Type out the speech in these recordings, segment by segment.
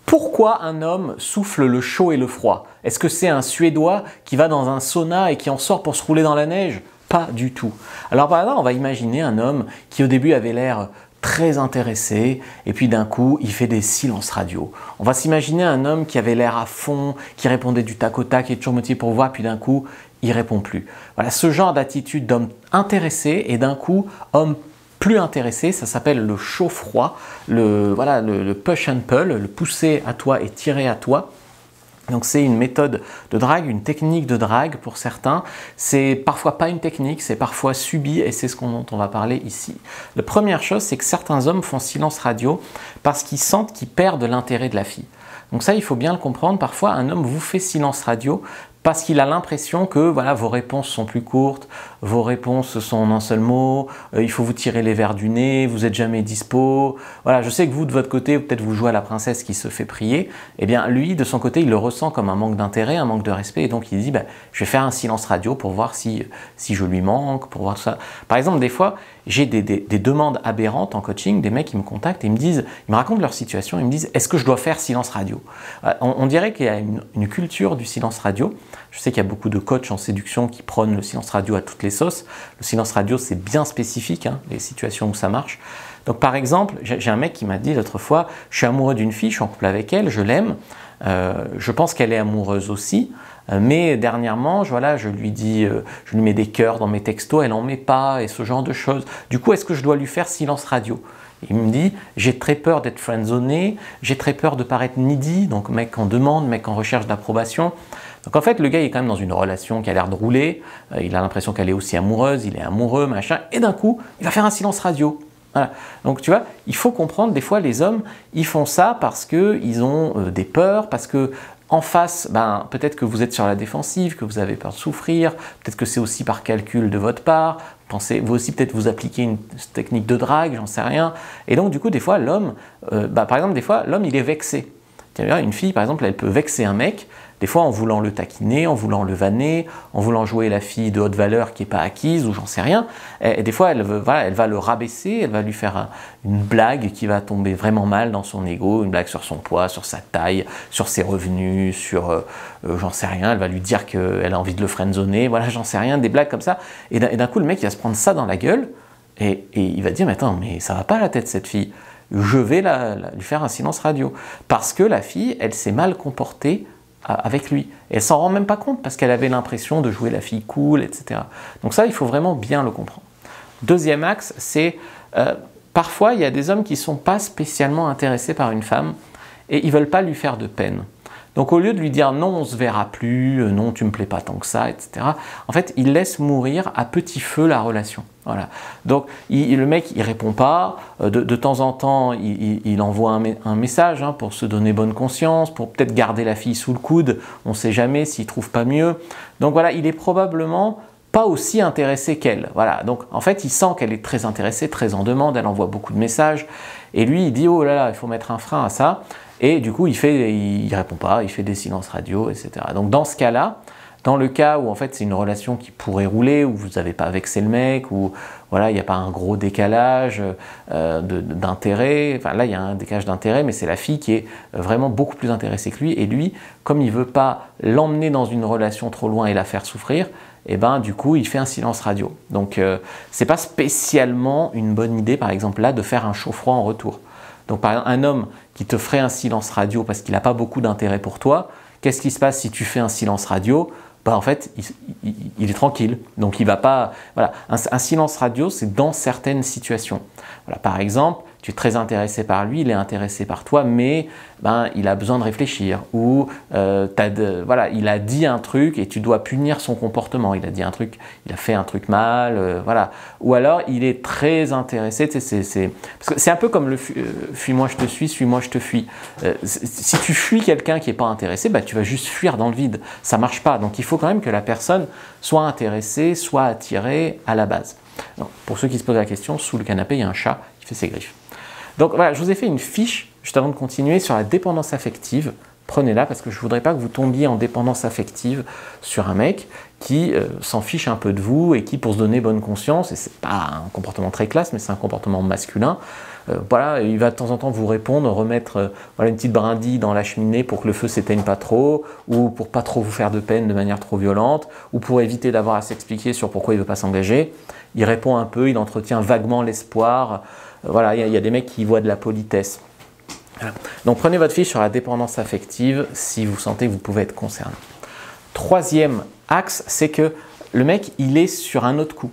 Pourquoi un homme souffle le chaud et le froid? Est-ce que c'est un Suédois qui va dans un sauna et qui en sort pour se rouler dans la neige? Pas du tout. Alors par exemple, on va imaginer un homme qui au début avait l'air très intéressé et puis d'un coup, il fait des silences radio. On va s'imaginer un homme qui avait l'air à fond, qui répondait du tac au tac, qui est toujours motivé pour voir, puis d'un coup, il répond plus. Voilà, ce genre d'attitude d'homme intéressé et d'un coup, homme plus intéressé, ça s'appelle le chaud-froid, le push and pull, le pousser à toi et tirer à toi. Donc c'est une méthode de drague, une technique de drague pour certains. C'est parfois pas une technique, c'est parfois subi et c'est ce dont on va parler ici. La première chose, c'est que certains hommes font silence radio parce qu'ils sentent qu'ils perdent l'intérêt de la fille. Donc ça, il faut bien le comprendre. Parfois, un homme vous fait silence radio parce qu'il a l'impression que voilà, vos réponses sont plus courtes, vos réponses sont en un seul mot, il faut vous tirer les verres du nez, vous n'êtes jamais dispo. Voilà, je sais que vous, de votre côté, peut-être vous jouez à la princesse qui se fait prier. Eh bien, lui, de son côté, il le ressent comme un manque d'intérêt, un manque de respect. Et donc, il dit, bah, je vais faire un silence radio pour voir si je lui manque, pour voir ça. Par exemple, des fois, j'ai des demandes aberrantes en coaching, des mecs qui me contactent et ils me racontent leur situation, ils me disent, est-ce que je dois faire silence radio? On dirait qu'il y a une culture du silence radio. Je sais qu'il y a beaucoup de coachs en séduction qui prônent le silence radio à toutes les sauces. Le silence radio, c'est bien spécifique, hein, les situations où ça marche. Donc par exemple, j'ai un mec qui m'a dit l'autre fois, je suis amoureux d'une fille, je suis en couple avec elle, je l'aime, je pense qu'elle est amoureuse aussi, mais dernièrement, je lui dis, je lui mets des cœurs dans mes textos, elle n'en met pas et ce genre de choses. Du coup, est-ce que je dois lui faire silence radio? Il me dit, j'ai très peur d'être friendzoné, j'ai très peur de paraître needy, donc mec en demande, mec en recherche d'approbation. Donc en fait, le gars il est quand même dans une relation qui a l'air de rouler, il a l'impression qu'elle est aussi amoureuse, il est amoureux, machin, et d'un coup, il va faire un silence radio. Voilà. Donc tu vois, il faut comprendre, des fois les hommes, ils font ça parce qu'ils ont des peurs, parce que en face, ben, peut-être que vous êtes sur la défensive, que vous avez peur de souffrir, peut-être que c'est aussi par calcul de votre part, pensez, vous aussi peut-être vous appliquez une technique de drague, j'en sais rien. Et donc du coup, des fois, l'homme, par exemple, des fois, l'homme, il est vexé. Une fille, par exemple, elle peut vexer un mec, des fois en voulant le taquiner, en voulant le vanner, en voulant jouer la fille de haute valeur qui n'est pas acquise ou j'en sais rien. Et des fois, elle va le rabaisser, elle va lui faire une blague qui va tomber vraiment mal dans son ego, une blague sur son poids, sur sa taille, sur ses revenus, sur j'en sais rien. Elle va lui dire qu'elle a envie de le friendzoner, voilà, j'en sais rien, des blagues comme ça. Et d'un coup, le mec, il va se prendre ça dans la gueule et il va dire, mais attends, mais ça va pas la tête cette fille. Je vais lui faire un silence radio. Parce que la fille, elle s'est mal comportée avec lui. Et elle s'en rend même pas compte parce qu'elle avait l'impression de jouer la fille cool, etc. Donc ça, il faut vraiment bien le comprendre. Deuxième axe, c'est parfois, il y a des hommes qui ne sont pas spécialement intéressés par une femme et ils ne veulent pas lui faire de peine. Donc au lieu de lui dire non, on ne se verra plus, non, tu ne me plais pas tant que ça, etc. En fait, il laisse mourir à petit feu la relation. Voilà. Donc le mec, il répond pas. De temps en temps, il envoie un message hein, pour se donner bonne conscience, pour peut-être garder la fille sous le coude. On ne sait jamais s'il trouve pas mieux. Donc voilà, il est probablement pas aussi intéressé qu'elle. Voilà. Donc en fait, il sent qu'elle est très intéressée, très en demande. Elle envoie beaucoup de messages. Et lui, il dit oh là là, il faut mettre un frein à ça. Et du coup, il répond pas, il fait des silences radio, etc. Donc dans ce cas-là, dans le cas où en fait c'est une relation qui pourrait rouler, où vous n'avez pas vexé le mec, où voilà, il n'y a pas un gros décalage d'intérêt, enfin là il y a un décalage d'intérêt, mais c'est la fille qui est vraiment beaucoup plus intéressée que lui, et lui, comme il ne veut pas l'emmener dans une relation trop loin et la faire souffrir, et ben du coup il fait un silence radio. Donc c'est pas spécialement une bonne idée par exemple là de faire un chaud-froid en retour. Donc par exemple un homme qui te ferait un silence radio parce qu'il n'a pas beaucoup d'intérêt pour toi, qu'est-ce qui se passe si tu fais un silence radio? Ben en fait, il est tranquille. Donc il va pas. Voilà. Un silence radio, c'est dans certaines situations. Voilà. Par exemple, tu es très intéressé par lui, il est intéressé par toi, mais ben, il a besoin de réfléchir. Ou voilà, il a dit un truc et tu dois punir son comportement. Il a dit un truc, il a fait un truc mal, voilà. Ou alors il est très intéressé. Parce que c'est un peu comme le fuis-moi je te suis, suis-moi je te fuis. Si tu fuis quelqu'un qui n'est pas intéressé, ben, tu vas juste fuir dans le vide. Ça ne marche pas. Donc il faut quand même que la personne soit intéressée, soit attirée à la base. Donc, pour ceux qui se posent la question, sous le canapé, il y a un chat qui fait ses griffes. Donc voilà, je vous ai fait une fiche, juste avant de continuer, sur la dépendance affective. Prenez-la parce que je ne voudrais pas que vous tombiez en dépendance affective sur un mec qui s'en fiche un peu de vous et qui, pour se donner bonne conscience, et c'est pas un comportement très classe, mais c'est un comportement masculin, voilà, il va de temps en temps vous répondre, remettre voilà, une petite brindille dans la cheminée pour que le feu s'éteigne pas trop, ou pour pas trop vous faire de peine de manière trop violente, ou pour éviter d'avoir à s'expliquer sur pourquoi il veut pas s'engager. Il répond un peu, il entretient vaguement l'espoir. Voilà, il y a des mecs qui voient de la politesse. Voilà. Donc prenez votre fiche sur la dépendance affective si vous sentez que vous pouvez être concerné. Troisième axe, c'est que le mec, il est sur un autre coup.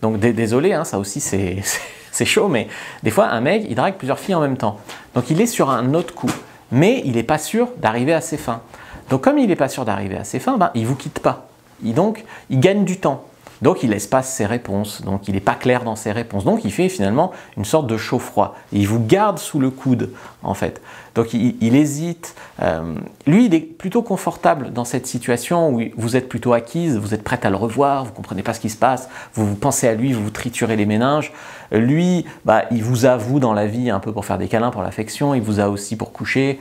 Donc désolé, hein, ça aussi c'est chaud, mais des fois un mec, il drague plusieurs filles en même temps. Donc il est sur un autre coup, mais il n'est pas sûr d'arriver à ses fins. Donc comme il n'est pas sûr d'arriver à ses fins, ben, il ne vous quitte pas. Donc il gagne du temps. Donc il espace ses réponses, donc il n'est pas clair dans ses réponses. Donc il fait finalement une sorte de chaud-froid. Il vous garde sous le coude en fait. Donc il hésite. Lui, il est plutôt confortable dans cette situation où vous êtes plutôt acquise, vous êtes prête à le revoir, vous ne comprenez pas ce qui se passe, vous pensez à lui, vous vous triturez les méninges. Lui, bah, il vous a, vous, dans la vie, un peu pour faire des câlins, pour l'affection, il vous a aussi pour coucher,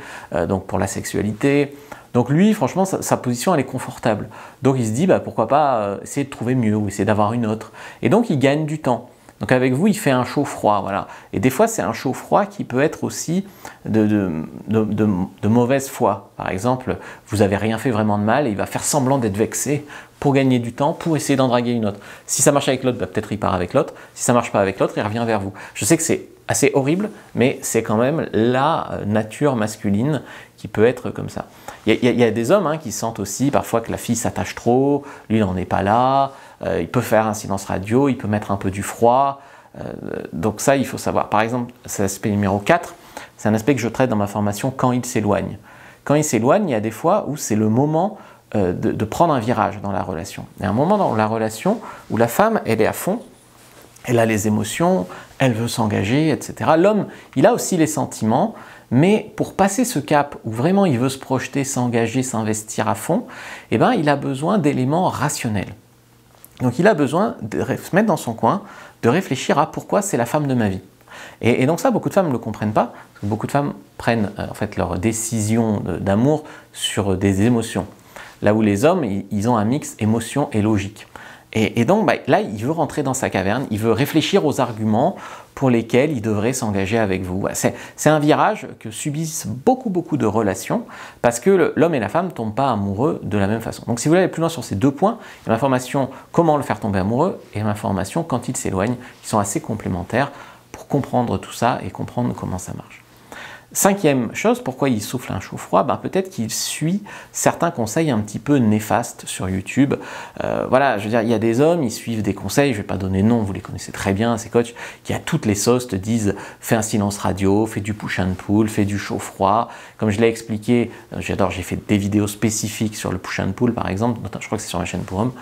donc pour la sexualité. Donc lui, franchement, sa position, elle est confortable. Donc il se dit, bah, pourquoi pas essayer de trouver mieux ou essayer d'avoir une autre. Et donc il gagne du temps. Donc avec vous, il fait un chaud-froid, voilà. Et des fois, c'est un chaud-froid qui peut être aussi de mauvaise foi. Par exemple, vous n'avez rien fait vraiment de mal et il va faire semblant d'être vexé pour gagner du temps, pour essayer d'en draguer une autre. Si ça marche avec l'autre, bah, peut-être il part avec l'autre. Si ça ne marche pas avec l'autre, il revient vers vous. Je sais que c'est assez horrible, mais c'est quand même la nature masculine qui peut être comme ça. Il y a des hommes hein, qui sentent aussi parfois que la fille s'attache trop, lui il n'en est pas là, il peut faire un silence radio, il peut mettre un peu du froid, donc ça il faut savoir. Par exemple, c'est l'aspect numéro 4, c'est un aspect que je traite dans ma formation quand il s'éloigne. Quand il s'éloigne, il y a des fois où c'est le moment de prendre un virage dans la relation. Il y a un moment dans la relation où la femme, elle est à fond, elle a les émotions, elle veut s'engager, etc. L'homme, il a aussi les sentiments, mais pour passer ce cap où vraiment il veut se projeter, s'engager, s'investir à fond, eh ben, il a besoin d'éléments rationnels. Donc il a besoin de se mettre dans son coin, de réfléchir à pourquoi c'est la femme de ma vie. Et donc ça, beaucoup de femmes ne le comprennent pas, parce que beaucoup de femmes prennent en fait leur décision d'amour sur des émotions. Là où les hommes, ils ont un mix émotion et logique. Et donc bah, là, il veut rentrer dans sa caverne, il veut réfléchir aux arguments pour lesquels il devrait s'engager avec vous. C'est un virage que subissent beaucoup de relations parce que l'homme et la femme ne tombent pas amoureux de la même façon. Donc si vous voulez aller plus loin sur ces deux points, il y a ma formation comment le faire tomber amoureux et ma formation quand il s'éloigne, qui sont assez complémentaires pour comprendre tout ça et comprendre comment ça marche. Cinquième chose, pourquoi il souffle un chaud-froid? Ben, peut-être qu'il suit certains conseils un petit peu néfastes sur YouTube. Voilà, je veux dire, il y a des hommes, ils suivent des conseils, je ne vais pas donner de nom, vous les connaissez très bien, ces coachs, qui à toutes les sauces te disent fais un silence radio, fais du push and pull, fais du chaud-froid. Comme je l'ai expliqué, j'ai fait des vidéos spécifiques sur le push and pull par exemple, je crois que c'est sur ma chaîne pour hommes.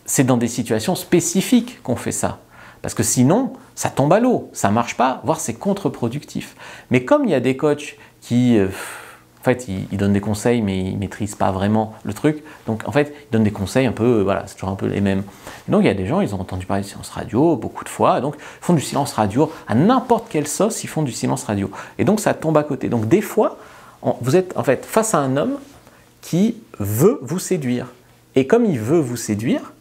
C'est dans des situations spécifiques qu'on fait ça. Parce que sinon, ça tombe à l'eau, ça ne marche pas, voire c'est contre-productif. Mais comme il y a des coachs qui, en fait, ils donnent des conseils, mais ils ne maîtrisent pas vraiment le truc, donc en fait, ils donnent des conseils un peu, voilà, c'est toujours un peu les mêmes. Et donc il y a des gens, ils ont entendu parler du silence radio beaucoup de fois, donc ils font du silence radio, à n'importe quelle sauce, ils font du silence radio. Et donc ça tombe à côté. Donc des fois, vous êtes en fait face à un homme qui veut vous séduire. Et comme il veut vous séduire,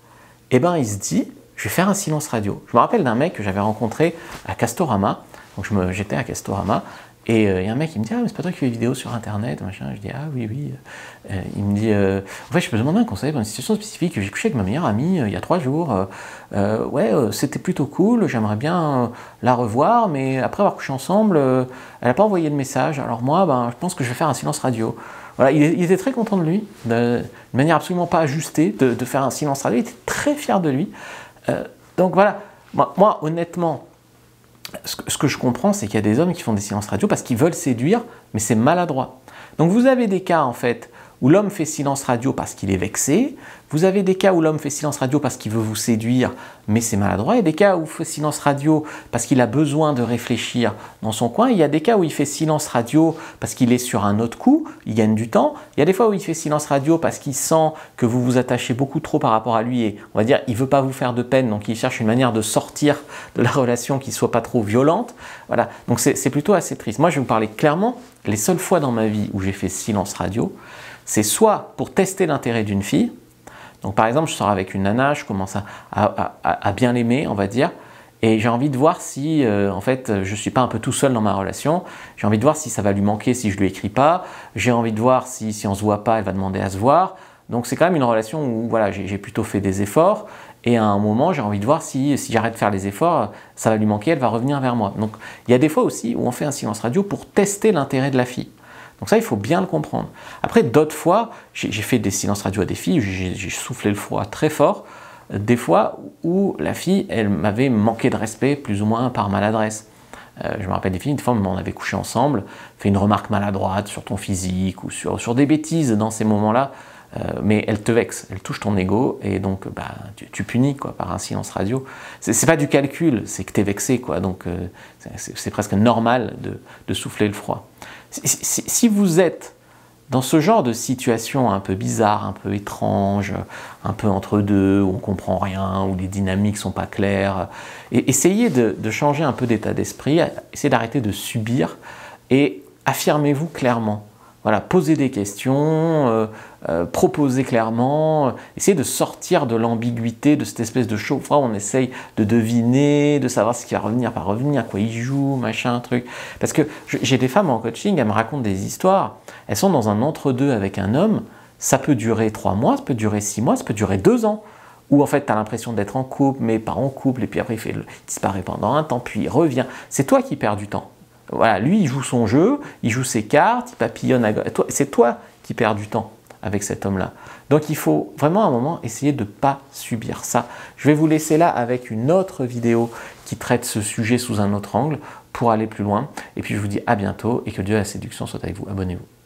eh ben il se dit, je vais faire un silence radio. Je me rappelle d'un mec que j'avais rencontré à Castorama. Donc j'étais à Castorama et il y a un mec qui me dit « Ah, mais c'est pas toi qui fais des vidéos sur Internet ?» machin. Je dis « Ah oui, oui. » Il me dit « En fait, je peux demander un conseil pour une situation spécifique. J'ai couché avec ma meilleure amie il y a 3 jours. Ouais, c'était plutôt cool. J'aimerais bien la revoir, mais après avoir couché ensemble, elle n'a pas envoyé de message. Alors moi, ben, je pense que je vais faire un silence radio. » Voilà, il était très content de lui, de manière absolument pas ajustée, de faire un silence radio. Il était très fier de lui. Donc voilà, moi honnêtement, ce que je comprends, c'est qu'il y a des hommes qui font des silences radio parce qu'ils veulent séduire, mais c'est maladroit. Donc vous avez des cas en fait où l'homme fait silence radio parce qu'il est vexé, vous avez des cas où l'homme fait silence radio parce qu'il veut vous séduire, mais c'est maladroit, il y a des cas où il fait silence radio parce qu'il a besoin de réfléchir dans son coin, il y a des cas où il fait silence radio parce qu'il est sur un autre coup, il gagne du temps, il y a des fois où il fait silence radio parce qu'il sent que vous vous attachez beaucoup trop par rapport à lui et on va dire il ne veut pas vous faire de peine, donc il cherche une manière de sortir de la relation qui ne soit pas trop violente, voilà, donc c'est plutôt assez triste. Moi je vais vous parler clairement, les seules fois dans ma vie où j'ai fait silence radio, c'est soit pour tester l'intérêt d'une fille, Donc par exemple, je sors avec une nana, je commence à bien l'aimer, on va dire, et j'ai envie de voir si, en fait, je ne suis pas un peu tout seul dans ma relation. J'ai envie de voir si ça va lui manquer si je lui écris pas. J'ai envie de voir si on ne se voit pas, elle va demander à se voir. Donc c'est quand même une relation où voilà, j'ai plutôt fait des efforts. Et à un moment, j'ai envie de voir si j'arrête de faire les efforts, ça va lui manquer, elle va revenir vers moi. Donc il y a des fois aussi où on fait un silence radio pour tester l'intérêt de la fille. Donc ça, il faut bien le comprendre. Après, d'autres fois, j'ai fait des silences radio à des filles, j'ai soufflé le froid très fort. Des fois où la fille, elle m'avait manqué de respect, plus ou moins par maladresse. Je me rappelle des filles, une fois, on avait couché ensemble, fait une remarque maladroite sur ton physique ou sur des bêtises dans ces moments-là, mais elle te vexe, elle touche ton ego et donc bah, tu punis quoi, par un silence radio. C'est pas du calcul, c'est que tu es vexé, quoi, donc c'est presque normal de souffler le froid. Si vous êtes dans ce genre de situation un peu bizarre, un peu étrange, un peu entre deux, où on ne comprend rien, où les dynamiques ne sont pas claires, essayez de changer un peu d'état d'esprit, essayez d'arrêter de subir et affirmez-vous clairement. Voilà, posez des questions, proposez clairement, essayez de sortir de l'ambiguïté, de cette espèce de chaud-froid où on essaye de deviner, de savoir ce qui va revenir, pas revenir, quoi il joue, machin, truc. Parce que j'ai des femmes en coaching, elles me racontent des histoires, elles sont dans un entre-deux avec un homme, ça peut durer 3 mois, ça peut durer 6 mois, ça peut durer 2 ans. Où en fait tu as l'impression d'être en couple, mais pas en couple, et puis après il disparaît pendant un temps, puis il revient. C'est toi qui perds du temps. Voilà, lui, il joue son jeu, il joue ses cartes, il papillonne à gauche. C'est toi qui perds du temps avec cet homme-là. Donc il faut vraiment à un moment essayer de ne pas subir ça. Je vais vous laisser là avec une autre vidéo qui traite ce sujet sous un autre angle pour aller plus loin. Et puis je vous dis à bientôt et que Dieu et la séduction soient avec vous. Abonnez-vous.